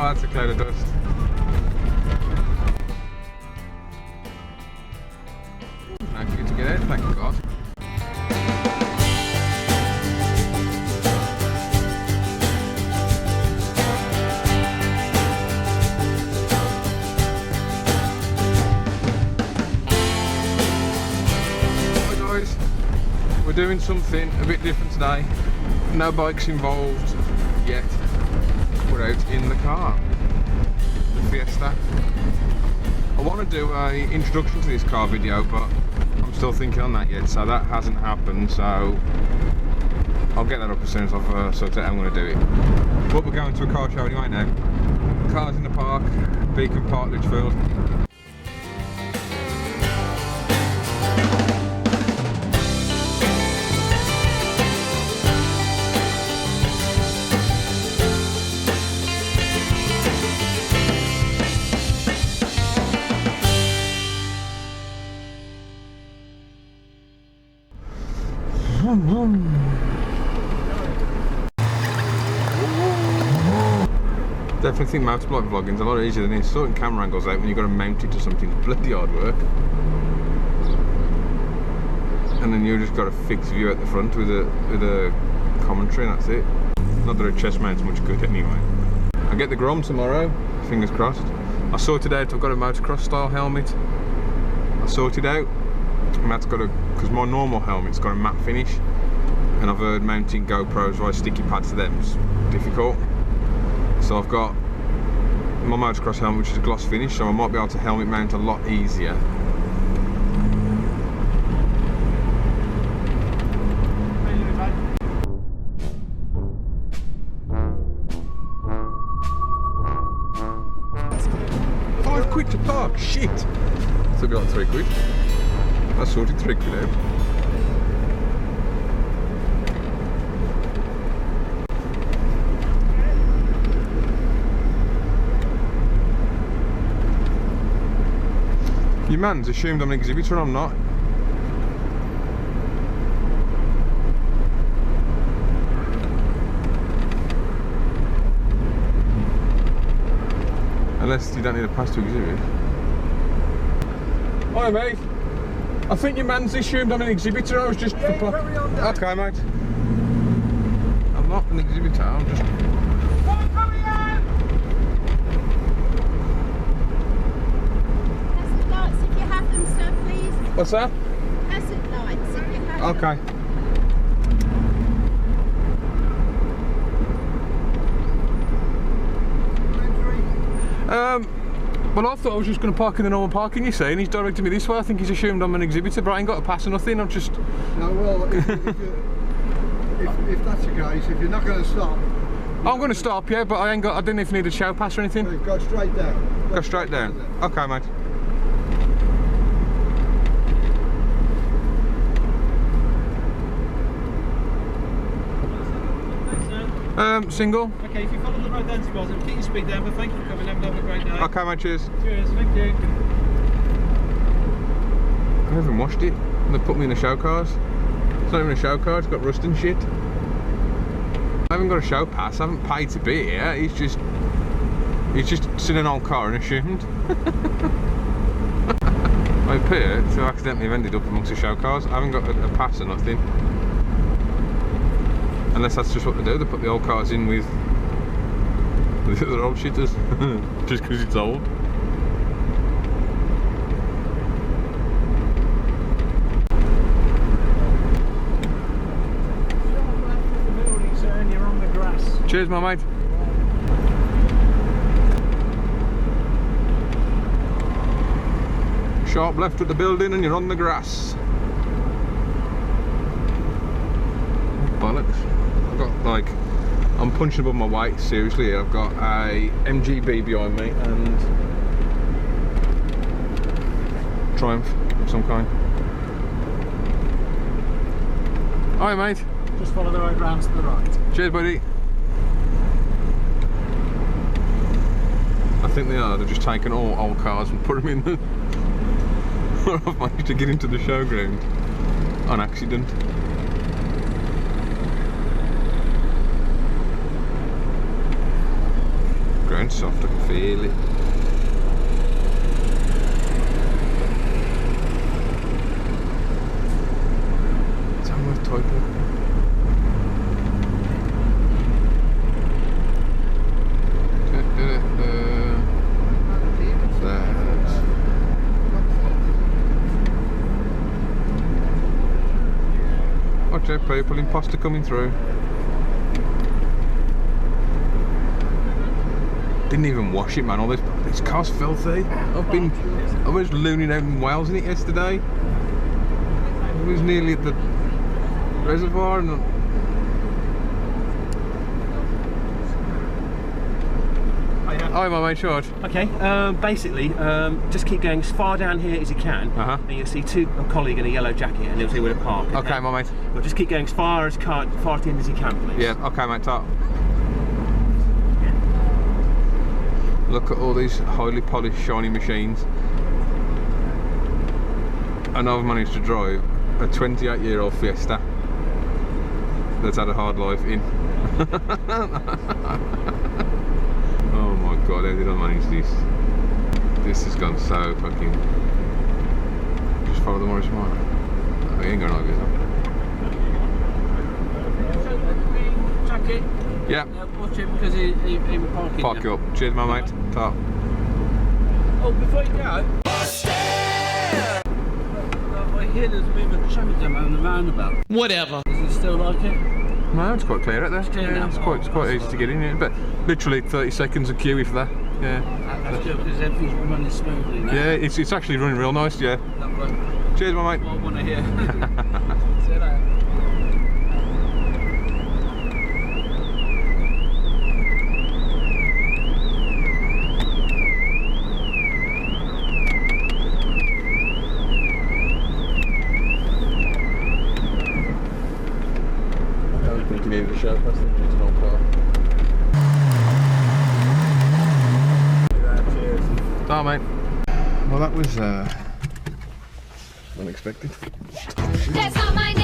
that's a cloud of dust. Now good to get out, thank God. Hi guys, we're doing something a bit different today. No bikes involved yet. We're out in the car, the Fiesta. I want to do an introduction to this car video, but I'm still thinking on that yet, so that hasn't happened, so I'll get that up as soon as I've sorted out how I'm going to do it. But we're going to a car show anyway now. Cars in the park, Beacon Park, Lichfield. Definitely think motorbike vlogging's a lot easier than this. Sorting camera angles out when you've got to mount it to something bloody hard work. And then you've just got a fixed view at the front with a commentary, and that's it. Not that a chest mount's much good anyway. I get the Grom tomorrow, fingers crossed. I sorted out, I've got a motocross style helmet. I sorted out, and that's got because my normal helmet's got a matte finish, and I've heard mounting GoPros via sticky pads to them's difficult. So I've got my motocross helmet, which is a gloss finish, so I might be able to helmet mount a lot easier. £5 to park, shit! So be like £3. I sorted £3 out. Your man's assumed I'm an exhibitor and I'm not. Unless you don't need a pass to exhibit. Hi mate. I think your man's assumed I'm an exhibitor. I was just for okay mate. I'm not an exhibitor, I'm just... What's that? Hazard lights if you have okay. Well, I thought I was just going to park in the normal parking, you see, and he's directed me this way. I think he's assumed I'm an exhibitor, but I ain't got a pass or nothing. I'm just... No, well, if that's the case, if you're not going to stop... I'm going to stop, yeah, but I didn't even need a show pass or anything. Go straight down. Go straight down. Okay, mate. Single. Okay, if you follow the road down to Boston, keep your speed down, but thank you for coming, have a great night. Okay, mate, cheers. Cheers, thank you. I haven't washed it. They put me in the show cars. It's not even a show car, it's got rust and shit. I haven't got a show pass, I haven't paid to be here. He's just seen an old car and assumed. I appear to accidentally have ended up amongst the show cars. I haven't got a pass or nothing. Unless that's just what they do, they put the old cars in with the other old shitters, just because it's old. Cheers, my mate. Sharp left at the building and you're on the grass. Bollocks. I've got like, I'm punching above my weight, seriously. I've got a MGB behind me and Triumph of some kind. Hi mate. Just follow the road round to the right. Cheers buddy. I think they are, they've just taken all old cars and put them in the... I've managed to get into the showground on accident. Sounds soft, I can feel it. It's almost typing. Watch out, people, imposter coming through. Didn't even wash it, man. All this car's filthy. I was looning out in Wales in it yesterday. I was nearly at the reservoir and hi, my mate George. Okay, basically, just keep going as far down here as you can, and you'll see a colleague in a yellow jacket, and they'll see where to park. Okay, my mate. Well, just keep going as far to the end as you can, please. Yeah, okay, mate, top. Look at all these highly polished, shiny machines. And I've managed to drive a 28-year-old Fiesta that's had a hard life in. Oh my god, how did I manage this? This has gone so fucking... Just follow the Morris Mile. Oh, he ain't going like this. Jacket. Yeah. Watch it because he was parking. Park you up. Cheers, my mate. Top. Oh, before you go. I hear there's a bit of a traffic jam on the roundabout. Whatever. Is it still like it? No, it's quite clear out there. Clear Yeah, now. it's quite easy to get in here, but literally 30 seconds of queue for that. Yeah. That's good because everything's running smoothly now. Yeah, it's actually running real nice. Yeah. Lovely. Cheers, my mate. What I want to hear. See you later. I don't think you needed a show. I think it's an old car. Cheers. Oh, mate. Well, that was unexpected. That's not my name.